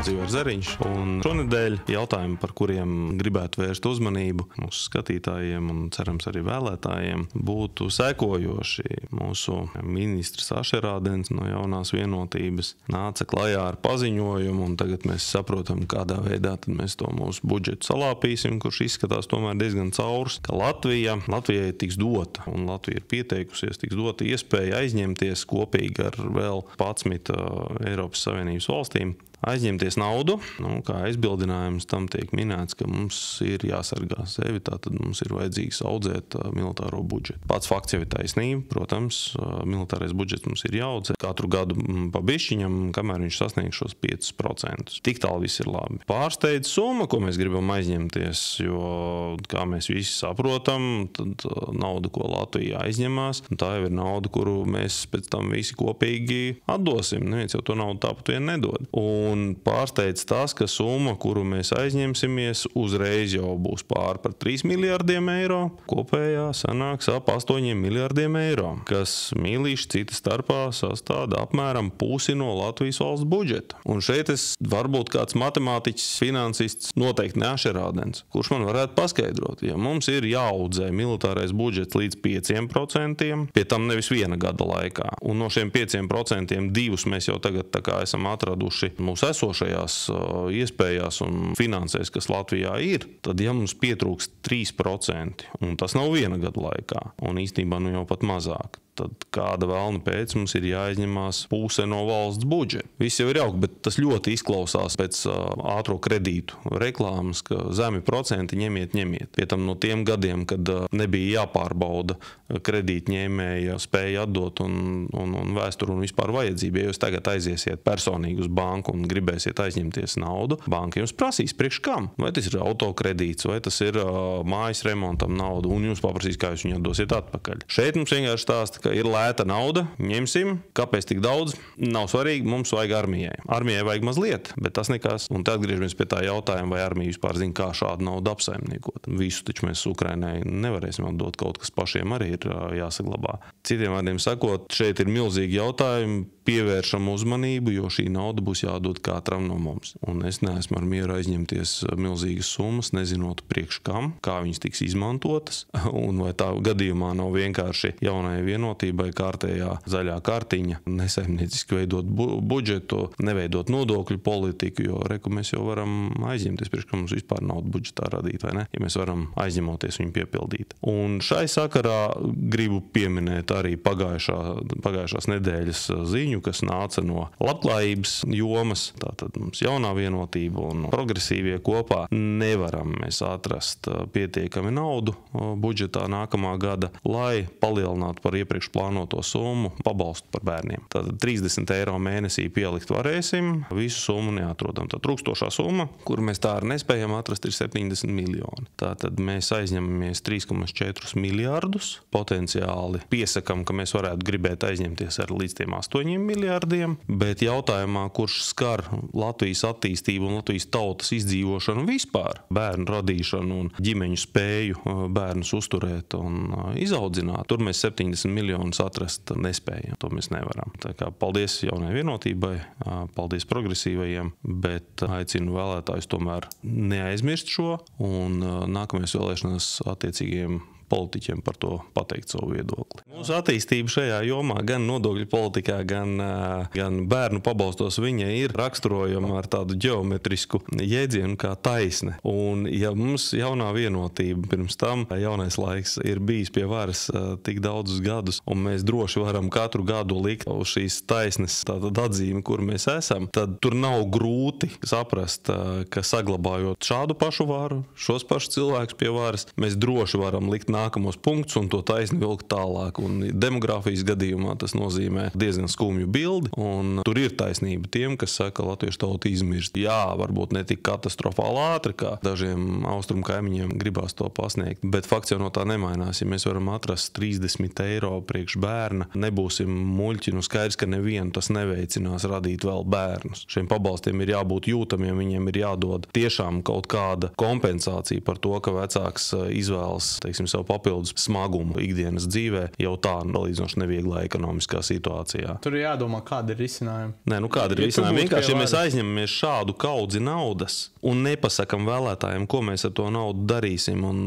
Dzīvārs Zariņš, un šonedēļ jautājumi, par kuriem gribētu vērst uzmanību mūsu skatītājiem un cerams arī vēlētājiem, būtu sekojoši. Mūsu ministrs Ašerādens no Jaunās vienotības nāca klajā ar paziņojumu, un tagad mēs saprotam, kādā veidā tad mēs to mūsu budžetu salāpīsim, kurš izskatās tomēr diezgan caurs, ka Latvijai tiks dota, un Latvija ir pieteikusies, tiks dota iespēja aizņemties kopīgi ar vēl 11 Eiropas Savienības valstīm, aizņemties naudu, kā aizbildinājums tam tiek minēts, ka mums ir jāsargā sevi, tātad mums ir vajadzīgs audzēt militāro budžetu. Pats fakts jau ir taisnība, protams, militārais budžets mums ir jāaudzē katru gadu pa bišķiņam, kamēr viņš sasniegs šos 5%. Tik tālu viss ir labi. Pārsteidz summa, ko mēs gribam aizņemties, jo, kā mēs visi saprotam, tad nauda, ko Latvija aizņemās, tā jau ir nauda, kuru mēs pēc tam visi kopīgi atdosim. Neviens jau to naudu tāpat vien nedod. Un pārsteidz tas, ka summa, kuru mēs aizņemsimies, uzreiz jau būs pār par 3 miljārdiem eiro. Kopējā sanāks ap 8 miljārdiem eiro, kas mīlīši cita starpā sastāda apmēram pusi no Latvijas valsts budžeta. Un šeit varbūt kāds matemātiķis, finansists, noteikti ne Ašerādens, kurš man varētu paskaidrot, ja mums ir jāaudzē militārais budžets līdz 5%, pie tam nevis viena gada laikā. Un no šiem 5% divus mēs jau tagad tā kā esam atraduši mūsu esošajās iespējās un finansēs, kas Latvijā ir, tad ja mums pietrūks 3%, un tas nav viena gada laikā, un īstenībā jau pat mazāk, tad kāda vēlna pēc mums ir jāizņemās puse no valsts budžeta. Viss jau ir jauki, bet tas ļoti izklausās pēc ātro kredītu reklāmas, ka zemi procenti ņemiet. Pie tam no tiem gadiem, kad nebija jāpārbauda kredītņēmēja spēja atdot un vēsturu un vispār vajadzību. Ja jūs tagad aiziesiet personīgi uz banku un gribēsiet aizņemties naudu, banka jums prasīs priekš kam? Vai tas ir autokredīts, vai tas ir mājas remontam nauda, un jums paprasīs, kā jūs viņu atdosiet atpakaļ. Šeit mums vienkārši stāsta, ka ir lēta nauda, ņemsim, kāpēc tik daudz, nav svarīgi, mums vajag armijai. Armijai vajag mazliet, bet tas nekas. Un tad atgriežamies pie tā jautājuma, vai armija vispār zina, kā šādu naudu apsaimniekot. Visu taču mēs Ukrainai nevarēsim atdot, kaut kas pašiem arī ir jāsaglabā. Citiem vārdiem sakot, šeit ir milzīgi jautājumi, pievēršam uzmanību, jo šī nauda būs jādod katram no mums. Un es neesmu ar mieru aizņemties milzīgas summas, nezinot priekš kam, kā viņas tiks izmantotas, un vai tā gadījumā nav vienkārši Jaunajai vienotībai kārtējā zaļā kartiņa, nesaimnieciski veidot budžetu, neveidot nodokļu politiku, jo mēs jau varam aizņemties, priekš kam mums vispār naudu budžetā radīt, vai ne? Ja mēs varam aizņemoties viņu piepildīt. Un šai sakarā gribu pieminēt arī pagājušās nedēļas ziņu, kas nāca no labklājības jomas, tātad mums Jaunā vienotība un progresīvie kopā nevaram mēs atrast pietiekami naudu budžetā nākamā gada, lai palielinātu par iepriekš plānoto summu pabalstu par bērniem. Tātad 30 eiro mēnesī pielikt varēsim, visu summu neatrodam. Tā trūkstošā summa, kuru mēs tā arī nespējam atrast, ir 70 miljoni. Tātad mēs aizņemamies 3,4 miljārdus, potenciāli piesakam, ka mēs varētu gribēt aizņemties ar līdz tiem 8 miljārdiem, bet jautājumā, kurš skar Latvijas attīstību un Latvijas tautas izdzīvošanu vispār, bērnu radīšanu un ģimeņu spēju bērnus uzturēt un izaudzināt, tur mēs 70 miljonus atrast nespējam. To mēs nevaram. Tā kā paldies Jaunajai vienotībai, paldies progresīvajiem, bet aicinu vēlētājus tomēr neaizmirst šo un nākamajās vēlēšanās attiecīgiem politiķiem par to pateikt savu viedokli. Mūsu attīstība šajā jomā, gan nodokļu politikā, gan bērnu pabalstos, viņa ir raksturojama ar tādu ģeometrisku jēdzienu kā taisne. Un ja mums Jaunā vienotība pirms tam jaunais laiks ir bijis pie varas tik daudzus gadus, un mēs droši varam katru gadu likt uz šīs taisnes tātad atzīmi, kur mēs esam, tad tur nav grūti saprast, ka saglabājot šādu pašu varu, šos pašus cilvēkus pie varas, mēs droši varam likt nākamos punktus un to taisni vilkt tālāk. Un demogrāfijas gadījumā tas nozīmē diezgan skumju bildi, un tur ir taisnība tiem, kas saka, latviešu tauta izmirst. Jā, varbūt ne tik katastrofāli ātri, kā dažiem austrumu kaimiņiem gribās to pasniegt, bet fakts jau no tā nemainās. Ja mēs varam atrast 30 eiro priekš bērna, nebūsim muļķi, skaidrs, ka nevienu tas neveicinās radīt vēl bērnus. Šiem pabalstiem ir jābūt jūtamiem, viņiem ir jādod tiešām kaut kāda kompensācija par to, ka vecāks izvēlas, teiksim, savu papildus smagumu ikdienas dzīvē, jau tā salīdzinoši nevieglā ekonomiskā situācijā. Tur ir jādomā, kāda ir risinājuma. Nē, kāda ir risinājuma? Vienkārši, ja mēs aizņemamies šādu kaudzi naudas un nepasakam vēlētājiem, ko mēs ar to naudu darīsim, un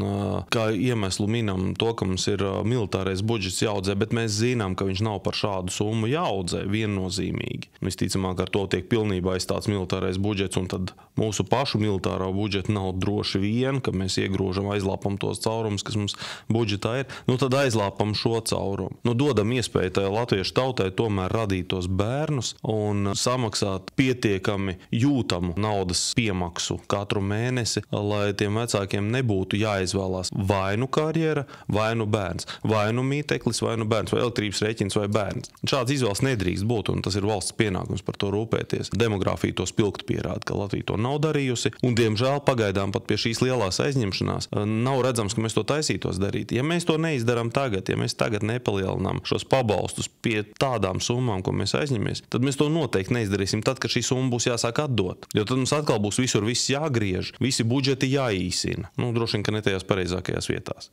kā iemeslu minam to, ka mums ir militārais budžets jāaudzē, bet mēs zinām, ka viņš nav par šādu summu jāaudzē viennozīmīgi. Visticamāk, ar to tiek pilnībā aizstāts militārais budžets, un tad mūsu pašu militārā budžeta nav droši vien, ka mēs iegrožam, aizlāpam tos caurumus, kas mums budžetā ir, tad aizlāpam šo caurumu. Dodam iespēju tai latviešu tautai tomēr radīt tos bērnus un samaksāt pietiekami jūtamu naudas piemaksu katru mēnesi, lai tiem vecākiem nebūtu jāizvēlās vai nu karjera, vai nu bērns, vai nu mīteklis, vai nu bērns, vai elektrības rēķins, vai bērns. Šāds izvēles nedrīkst būt, un tas ir valsts pienākums par to rūpēties. Demogrāfija to spilgti pierāda, ka Latvija to nav darījusi, un diemžēl pagaidām pat pie šīs lielās aizņemšanās nav redzams, ka mēs to taisītos darīt. Ja mēs to neizdarām tagad, ja mēs tagad nepalielinām šos pabalstus pie tādām summām, ko mēs aizņemies, tad mēs to noteikti neizdarīsim tad, kad šī summa būs jāsāk atdot. Jo tad mums atkal būs visur viss jāgriež, visi budžeti jāīsina. Droši vien, ka ne tajās pareizākajās vietās.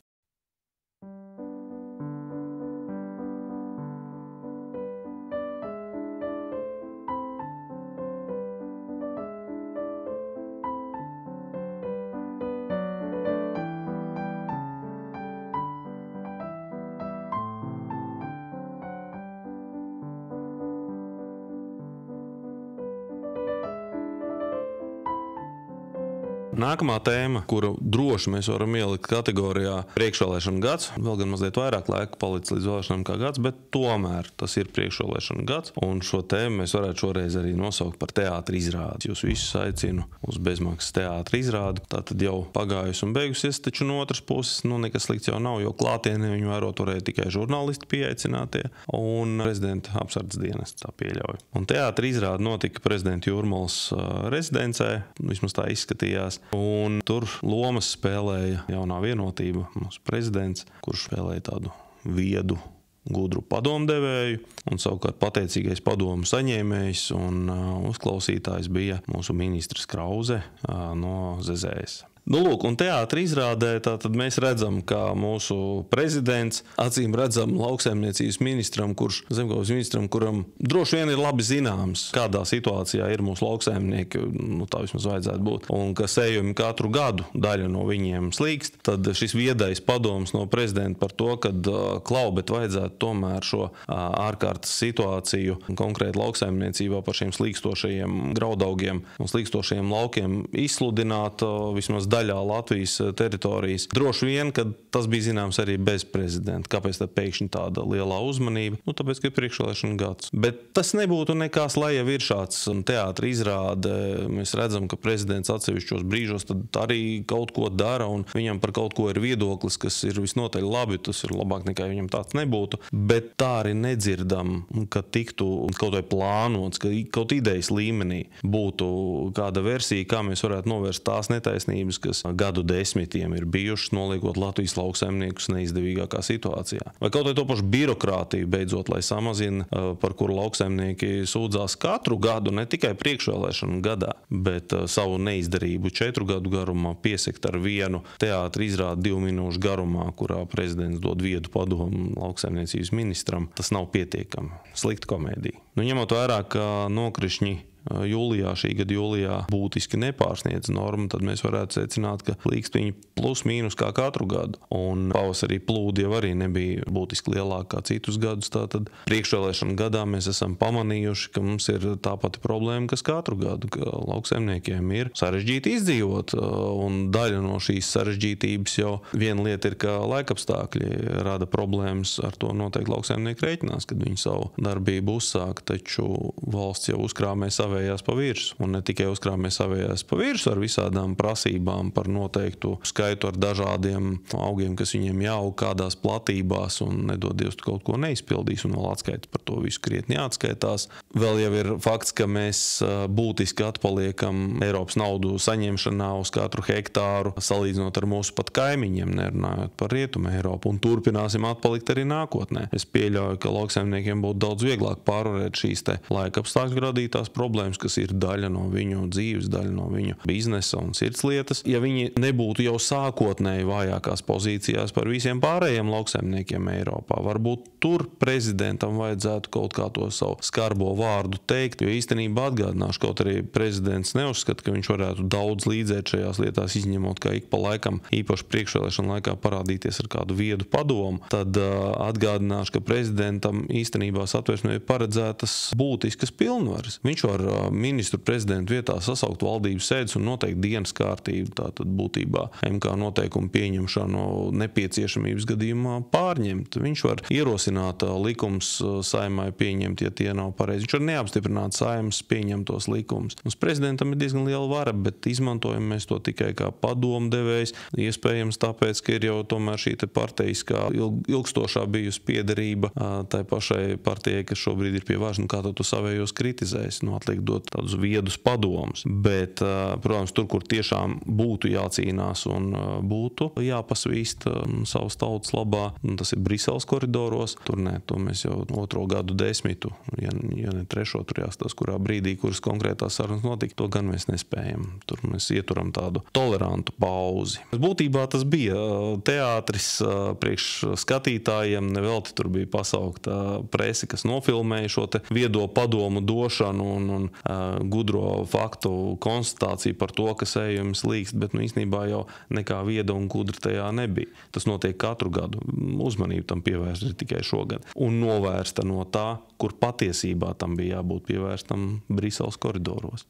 Nākamā tēma, kuru droši mēs varam ielikt kategorijā priekšvēlēšanu gads, vēl gan mazliet vairāk laika palicis līdz vēlēšanām kā gads, bet tomēr tas ir priekšvēlēšanu gads, un šo tēmu mēs varētu šoreiz arī nosaukt par teātra izrādi. Jūs visus aicinu uz bezmaksas teātra izrādi, tā tad jau pagājusi un beigusies, taču no otras puses, nekas slikts jau nav, jo klātienē viņu vērot varēja tikai žurnālisti pieaicinātie un prezidenta apsardzes dienests, tā pieļauj. Un teātra izrāde notika prezidenta Jūrmalas rezidencē, vismaz tā izskatījās. Un tur lomas spēlēja jaunā Vienotība, mūsu prezidents, kurš spēlēja tādu viedu, gudru padomdevēju, un savukārt pateicīgais padomu saņēmējs un uzklausītājs bija mūsu ministrs Krause no ZZS. Lūk, un teātra izrādē tātad mēs redzam, ka mūsu prezidents acīm redzam lauksaimniecības ministram, zemgādes ministram, kuram droši vien ir labi zināms, kādā situācijā ir mūsu lauksaimnieki, tā vismaz vajadzētu būt, un ka sējumi katru gadu daļa no viņiem slīkst, tad šis viedais padoms no prezidenta par to, kad bet vajadzētu tomēr šo ārkārtas situāciju konkrēti lauksaimniecībā par šiem slīkstošajiem graudaugiem un slīkstošajiem laukiem izsludināt vismaz daļā Latvijas teritorijas. Droši vien, ka tas bija zināms arī bez prezidenta. Kāpēc tad pēkšņi tāda lielā uzmanība? Tāpēc, ka ir priekšvēlēšanu gads. Bet tas nebūtu nekās, lai jau ir šāds teātra izrāde. Mēs redzam, ka prezidents atsevišķos brīžos tad arī kaut ko dara, un viņam par kaut ko ir viedoklis, kas ir visnotaļ labi. Tas ir labāk nekā viņam tāds nebūtu. Bet tā arī nedzirdam, ka tiktu kaut vai plānots, ka kaut idejas līmenī būtu kāda versija, kā mēs varētu novērst tās netaisnības, kas gadu desmitiem ir bijušas, noliekot Latvijas lauksaimniekus neizdevīgākā situācijā. Vai kaut vai to pašu birokrātiju beidzot, lai samazina, par kuru lauksaimnieki sūdzās katru gadu, ne tikai priekšvēlēšanu gadā, bet savu neizdarību 4 gadu garumā piesekt ar vienu teātra izrādi 2 minūšu garumā, kurā prezidents dod viedu padomu lauksaimniecības ministram. Tas nav pietiekami. Slikta komēdija. Ņemot vērā, ka nokrišņi jūlijā, šī gada jūlijā būtiski nepārsniedz normu, tad mēs varētu secināt, ka plīkst viņi plus mīnus kā katru gadu. Un pavasarī plūdi jau arī nebija būtiski lielāka kā citus gadus. Tātad priekšvēlēšanu gadā mēs esam pamanījuši, ka mums ir tā pati problēma, kas katru gadu, ka lauksaimniekiem ir sarežģīti izdzīvot. Un daļa no šīs sarežģītības jau viena lieta ir, ka laikapstākļi rada problēmas, ar to noteikti lauksaimnieki rēķinās, kad viņi savu darbību uzsāk, taču valsts jau uzkrāmē savējās pa virsmu. Un ne tikai uzkrāmē savējās pa virsmu ar visādām prasībām par noteiktu skaitu ar dažādiem augiem, kas viņiem jāaug kādās platībās, un nedod Dievs kaut ko neizpildīs, un vēl atskaita par to visu krietni jāatskaitās. Vēl jau ir fakts, ka mēs būtiski atpaliekam Eiropas naudu saņemšanā uz katru hektāru, salīdzinot ar mūsu pat kaimiņiem, nerunājot par Rietumu Eiropu, un turpināsim atpalikt arī nākotnē. Es pieļauju, ka lauksaimniekiem būtu daudz vieglāk pārvarēt šīs te laika apstākļu radītās problēmas, problēmas, kas ir daļa no viņu dzīves, daļa no viņu biznesa un sirdslietas. Ja viņi nebūtu jau sākotnēji vājākās pozīcijās par visiem pārējiem lauksaimniekiem Eiropā, varbūt tur prezidentam vajadzētu kaut kā to savu skarbo vārdu teikt, jo īstenībā atgādināšu, kaut arī prezidents neuzskata, ka viņš varētu daudz līdzēt šajās lietās, izņemot, ka ik pa laikam, īpaši priekšvēlēšana laikā parādīties ar kādu viedu padomu, tad atgādināšu, ka prezidentam īstenībā Satversmē ir paredzētas būtiskas pilnvaras. Viņš var ministru prezidentu vietā sasaukt valdības sēdes un noteikt dienas kārtību, tātad būtībā MK noteikumu pieņemšanu nepieciešamības gadījumā pārņemt. Viņš var ierosināt likums Saeimai pieņemt, ja tie nav pareizi. Viņš var neapstiprināt Saeimas pieņemtos likumus. Mums prezidentam ir diezgan liela vara, bet izmantojam mēs to tikai kā padomdevējs. Iespējams tāpēc, ka ir jau tomēr šī te partijiskā ilgstošā bijusi piederība tai pašai partijai, kas šobrīd ir pie varas, nu kā tu savējos kritizēs, nu atliek dot tādus viedus padomus. Bet, protams, tur, kur tiešām būtu jācīnās un būtu jāpasvīst savas tautas labā, tas ir Briseles koridoros. Tur ne, to mēs jau otro gadu desmitu, ja ne trešo, tur jāstāsta, kurā brīdī, kuras konkrētās sarunas notika, to gan mēs nespējam. Tur mēs ieturam tādu tolerantu pauzi. Būtībā tas bija teātris priekš skatītājiem, nevelti tur bija pasaukta presi, kas nofilmēja šo te viedo padomu došanu un gudro faktu konstatāciju par to, ka sējums līkst, bet īstenībā jau nekā vieda un gudra tajā nebija. Tas notiek katru gadu. Uzmanību tam pievērst ir tikai šogad. Un novērsta no tā, kur patiesībā tam bija jābūt pievērstam Briseles koridoros.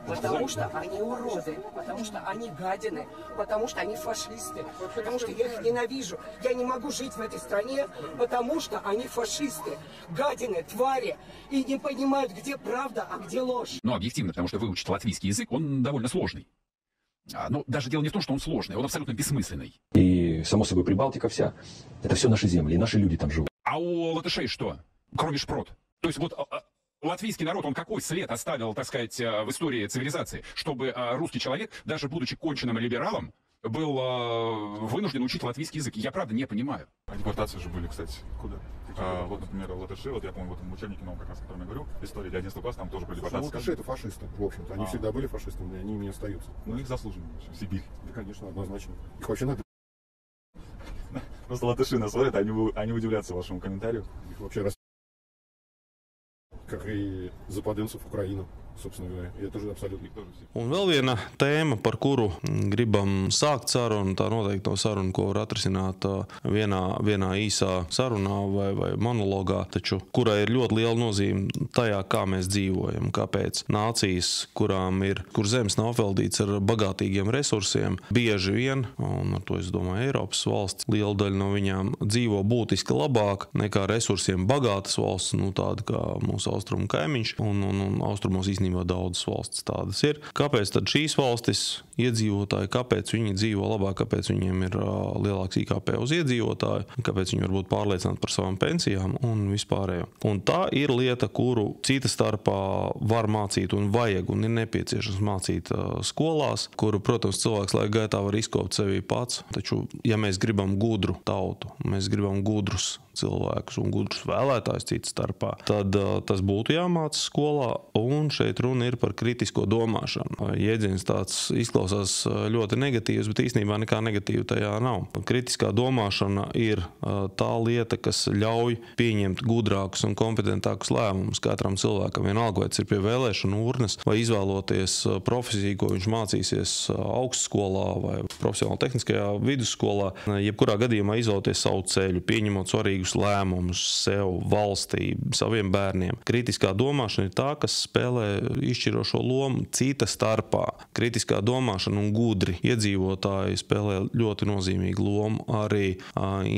Потому что они уроды, потому что они гадины, потому что они фашисты, потому что я их ненавижу. Я не могу жить в этой стране, потому что они фашисты, гадины, твари, и не понимают, где правда, а где ложь. Ну, объективно, потому что выучить латвийский язык, он довольно сложный. Но даже дело не в том, что он сложный, он абсолютно бессмысленный. И, само собой, Прибалтика вся, это все наши земли, и наши люди там живут. А у латышей что? Кроме шпрот. То есть вот латвийский народ, он какой след оставил, так сказать, в истории цивилизации, чтобы русский человек, даже будучи конченным либералом, был вынужден учить латвийский язык. Я правда не понимаю. Депортации же были, кстати, куда? Вот, например, латыши, вот я помню, в этом учебнике новом, как раз, о котором я говорю, история для 11 класса, там тоже про депортацию. Латыши это фашисты, в общем-то. Они всегда были фашистами, они ими остаются. Ну, их заслуженно, в Сибирь. Да, конечно, однозначно. Их вообще надо... Просто латыши нас смотрят, они удивлятся вашему комментарию. Их вообще как и западенцев Украину, собственно говоря. И это же абсолютно... Un vēl viena tēma, par kuru gribam sākt sarunu, tā noteikti nav saruna, ko var atrisināt vienā īsā sarunā vai monologā, taču kurai ir ļoti liela nozīme tajā, kā mēs dzīvojam, kāpēc nācijas, kur zemes nav apveldīts ar bagātīgiem resursiem, bieži vien, un ar to es domāju Eiropas valsts, liela daļa no viņām dzīvo būtiski labāk nekā resursiem bagātas valsts, nu tāda kā mūsu austrumu kaimiņš, un austrumos īstenībā daudzas valstis tādas ir. Kāpēc tad šīs valstis iedzīvotāji, kāpēc viņi dzīvo labāk, kāpēc viņiem ir lielāks IKP uz iedzīvotāju, kāpēc viņi var būt pārliecināti par savām pensijām un vispārējo. Un tā ir lieta, kuru cita starpā var mācīt un vajag un ir nepieciešams mācīt skolās, kuru, protams, cilvēks laika gaitā var izkopt sevī pats. Taču, ja mēs gribam gudru tautu, mēs gribam gudrus cilvēkus un gudrus vēlētājus cita starpā, tad tas būtu jāmāca skolā, un šeit runa ir par kritisko domāšanu. Jēdziens tāds izklausās ļoti negatīvs, bet īstenībā nekā negatīva tajā nav. Kritiskā domāšana ir tā lieta, kas ļauj pieņemt gudrākus un kompetentākus lēmumus katram cilvēkam. Vienalga, vai tas ir pie vēlēšanu urnas, vai izvēloties profesiju, ko viņš mācīsies augstskolā vai profesionāli tehniskajā vidusskolā, jebkurā gadījumā izvēloties savu ceļu, pieņemot svarīgus lēmumus sev, valstī, saviem bērniem. Kritiskā domāšana ir tā, kas spēlē izšķirošo lomu cita starpā. Kritiskā domāšana un gudri iedzīvotāji spēlē ļoti nozīmīgu lomu arī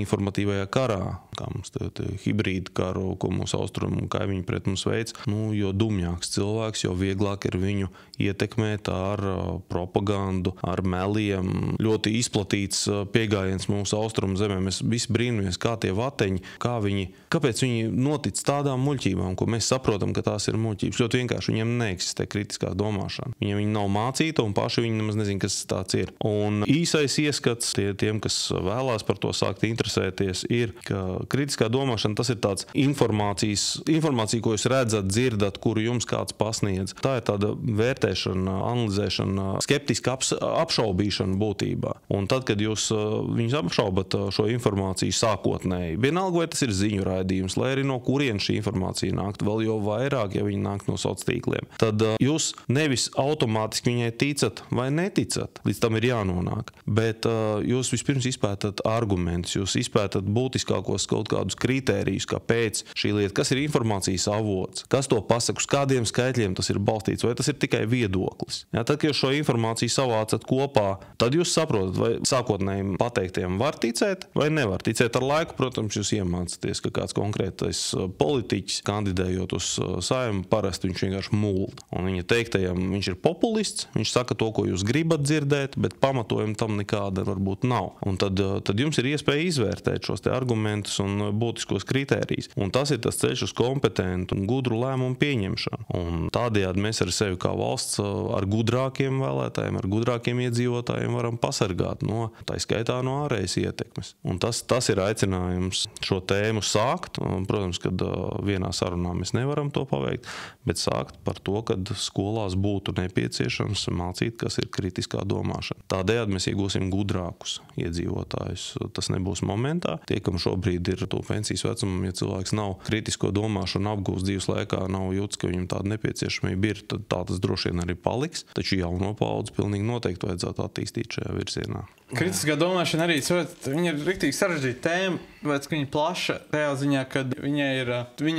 informatīvajā karā, kā mums hibrīdu karu, ko mūsu austrumu kaimiņi pret mums veic. Jo dumjāks cilvēks, jo vieglāk ir viņu ietekmēt ar propagandu, ar meliem. Ļoti izplatīts piegājiens mūsu austrumu zemē. Mēs visi brīnamies, kā tie vateņi, kāpēc viņi notic tādām muļķībām, ko mēs saprotam, ka tās ir muļķības. Ļoti vienkārši viņiem neeksistē kritiskā domāšana. Viņi nav mācīta un paši viņi nemaz nezinu, kas tāds ir. Un īsais ieskats tiem, kas vēlās par to sākt interesēties, ir, ka kritiskā domāšana tas ir tāds informācija, ko jūs redzat, dzirdat, kuru jums kāds pasniedz. Tā ir tāda vērtēšana, analizēšana, skeptiska apšaubīšana būtībā. Un tad, kad jūs viņus apšaubat šo informāciju sākotnēji, vienalga, vai tas ir ziņu raidījums, lai arī no kurien šī informācija nākt, vēl jau vairāk, ja viņi nāk no sociāliem tīkliem, tad jūs nevis automātiski viņai ticat vai neticat, līdz tam ir jānonāk, bet jūs vispirms izpētat argumentus, jūs izpētat būtiskākos kaut kādus kritērijus, kāpēc šī lieta, kas ir informācijas avots, kas to pasaka, uz kādiem skaitļiem tas ir balstīts, vai tas ir tikai viedoklis. Ja, tad, kad jūs šo informāciju savācat kopā, tad jūs saprotat, vai sākotnējiem pateiktiem var ticēt vai nevar ticēt. Ar laiku, protams, jūs iemācāties, ka kāds konkrētais politiķis, kandidējot uz Saeimu, parasti viņš vienkārši mulda. Un viņa teiktajam, viņš ir populists, viņš saka to, ko jūs gribat dzirdēt, bet pamatojumi tam nekāda varbūt nav. Un tad jums ir iespēja izvērtēt šos te argumentus un būtiskos kritērijus. Un tas ir tas ceļš uz kompetentu un gudru lēmumu pieņemšanu. Un tādējādi mēs ar sevi kā valsts ar gudrākiem vēlētājiem, ar gudrākiem iedzīvotājiem varam pasargāt no, tā skaitā no ārējas ietekmes. Un tas ir aicinājums šo tēmu sākt. Protams, kad vienā sarunā mēs nevaram to paveikt, bet sākt par to, ka skolās būtu nepieciešams mācīt, kas ir kritiskā domāšana. Tādējādi mēs iegūsim gudrākus iedzīvotājus. Tas nebūs momentā. Tie, kam šobrīd ir to pensijas vecumam, ja cilvēks nav kritisko domāšanu apgūst dzīves laikā, nav jūtas, ka viņam tāda nepieciešamība ir, tad tā tas droši vien arī paliks. Taču jauno paudzi pilnīgi noteikti vajadzētu attīstīt šajā virzienā. Kritiskā domāšana arī, viņa ir riktīgi sarežģīta tēma, bet viņa plaša tajā ziņā, ka viņa ir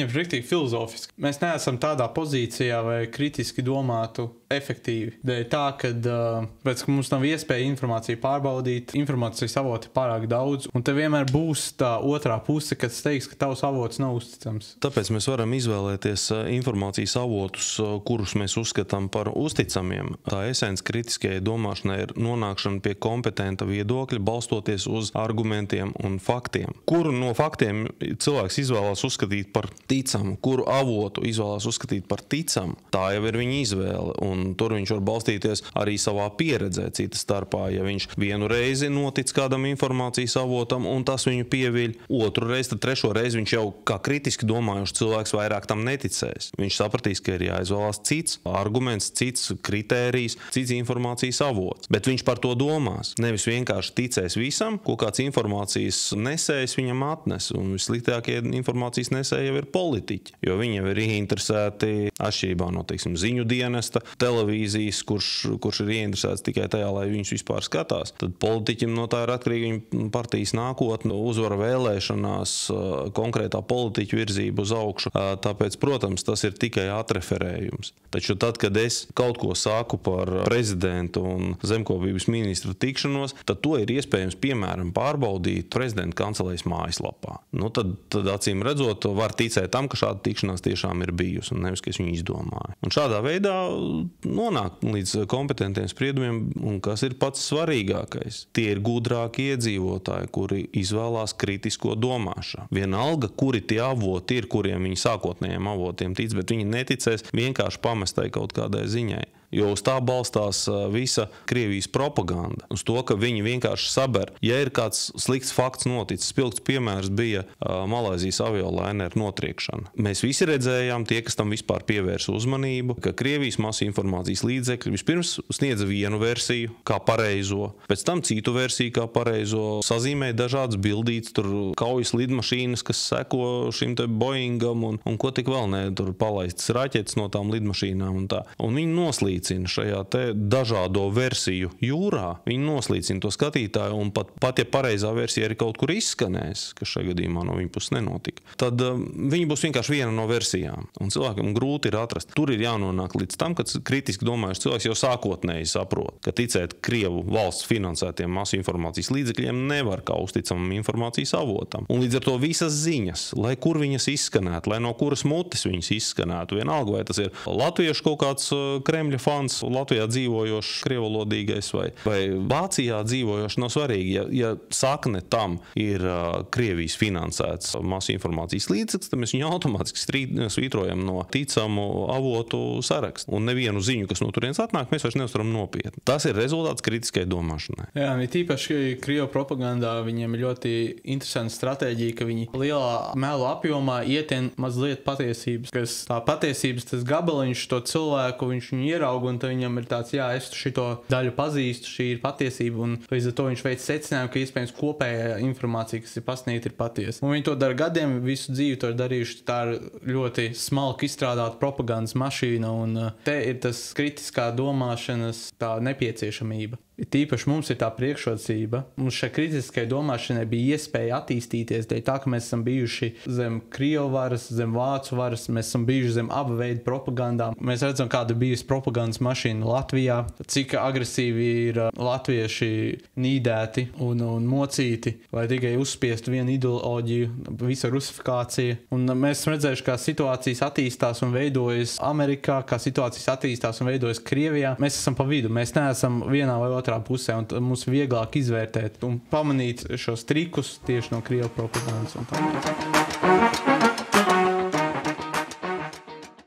riktīgi filozofiska. Mēs neesam tādā pozīcijā, vai kritiski domātu efektīvi. Dēļ tā, ka mums nav iespēja informāciju pārbaudīt, informācijas avoti pārāk daudz, un te vienmēr būs tā otrā puse, kas teiks, ka tavs avots nav uzticams. Tāpēc mēs varam izvēlēties informācijas avotus, kurus mēs uzskatām par uzticamiem. Tā esence kritiskajai domāšanai ir nonākšana pie kompetenta viedokļa, balstoties uz argumentiem un faktiem. Kuru no faktiem cilvēks izvēlās uzskatīt par ticamu, kuru avotu izvēlās uzskatīt par ticamu, tā jau ir viņa izvēle. Un tur viņš var balstīties arī savā pieredzē, cita starpā, ja viņš vienu reizi notic kādam informācijas avotam un tas viņu pieviļ, otru reizi, tad trešo reizi viņš jau kā kritiski domājošs cilvēks vairāk tam neticēs. Viņš sapratīs, ka ir jāizvēlās cits arguments, cits kritērijs, cits informācijas avots. Bet viņš par to domās. Nevis vienkārši ticēs visam, ko kāds informācijas nesējs viņam atnes. Un vissliktākie informācijas nesēji jau ir politiķi, jo viņi jau ir ieinteresēti atšķirībā no, teiksim, ziņu dienesta, televīzijas, kurš ir ieinteresēts tikai tajā, lai viņus vispār skatās. Tad politiķim no tā ir atkarīgi viņa partijas nākotne, uzvara vēlēšanās, konkrētā politiķu virzība uz augšu. Tāpēc, protams, tas ir tikai atreferējums. Taču tad, kad es kaut ko saku par prezidentu un zemkopības ministru tikšanos, tad to ir iespējams, piemēram, pārbaudīt prezidenta kancelējas mājaslapā. Tad acīm redzot, var ticēt tam, ka šāda tikšanās tiešām ir bijusi un nevis, ka es viņu izdomāju. Un šādā veidā nonāk līdz kompetentiem spriedumiem, un kas ir pats svarīgākais. Tie ir gudrāki iedzīvotāji, kuri izvēlās kritisko domāšanu. Vienalga, kuri tie avoti ir, kuriem viņi sākotnējiem avotiem tic, bet viņi neticēs vienkārši pamestai kaut kādai ziņai. Jo uz tā balstās visa Krievijas propaganda. Uz to, ka viņi vienkārši saber. Ja ir kāds slikts fakts noticis, spilgts piemērs bija Malaizijas aviolaineru notriekšana. Mēs visi redzējām, tie, kas tam vispār pievērsa uzmanību, ka Krievijas masu informācijas līdzekļi vispirms sniedza vienu versiju kā pareizo, pēc tam citu versiju kā pareizo, sazīmēja dažādas bildītes, tur kaujas lidmašīnas, kas seko šim te Boeingam un ko tik vēl ne, tur palaistas raķetes no tām lidmašīnām un tā. Un viņi noslīd šajā te dažādo versiju jūrā, viņi noslīcina to skatītāju, un pat ja pareizā versija arī kaut kur izskanēs, kas šajā gadījumā no viņa puses nenotika, tad viņi būs vienkārši viena no versijām, un cilvēkam grūti ir atrast. Tur ir jānonāk līdz tam, kad kritiski domājuši cilvēks jau sākotnēji saprot, ka ticēt Krievu valsts finansētiem masu informācijas līdzekļiem nevar kā uzticamam informācijas avotam. Un līdz ar to visas ziņas, lai kur viņas izskanētu, lai no kuras mutes viņas izskanētu, vienalga vai tas ir latviešu kaut kāds Kremļa fans, Latvijā dzīvojošs, krievalodīgais vai Vācijā dzīvojošs, nav svarīgi. Ja sakne tam ir Krievijas finansēts masu informācijas līdzeklis, tad mēs viņu automātiski svītrojam no ticamu avotu sarakstu. Un nevienu ziņu, kas no turienes atnāk, mēs vairs neuztveram nopietni. Tas ir rezultāts kritiskai domāšanai. Jā, tīpaši Krievu propagandā viņiem ir ļoti interesanta stratēģija, ka viņi lielā melu apjomā ietien mazliet patiesības, kas tā patiesības, tas gabaliņš to cilvēku, viņš viņu ierauga, un tad viņam ir tāds, jā, es šito daļu pazīstu, šī ir patiesība, un līdz ar to viņš veic secinājumu, ka iespējams kopējā informācija, kas ir pasniegta, ir patiesa. Un viņi to dara gadiem, visu dzīvi to ir darījuši, tā ir ļoti smalki izstrādāta propagandas mašīna, un te ir tas kritiskā domāšanas tā nepieciešamība. Tīpaši mums ir tā priekšrocība. Mums šai kritiskai domāšanai bija iespēja attīstīties, dēļ tā, ka mēs esam bijuši zem Krievu varas, zem Vācu varas, mēs esam bijuši zem abu veidu propagandām. Mēs redzam, kāda bijusi propagandas mašīna Latvijā, cik agresīvi ir latvieši nīdēti un mocīti, lai tikai uzspiestu vienu ideoloģiju, visa rusifikācija. Un mēs esam redzējuši, kā situācijas attīstās un veidojas Amerikā, kā situācijas attīstās un veidojas Krievijā. Mēs esam pa vidu, mēs neesam vienā vai otrā pusē, un mums vieglāk izvērtēt un pamanīt šos trikus tieši no Krievu propagandas un tā.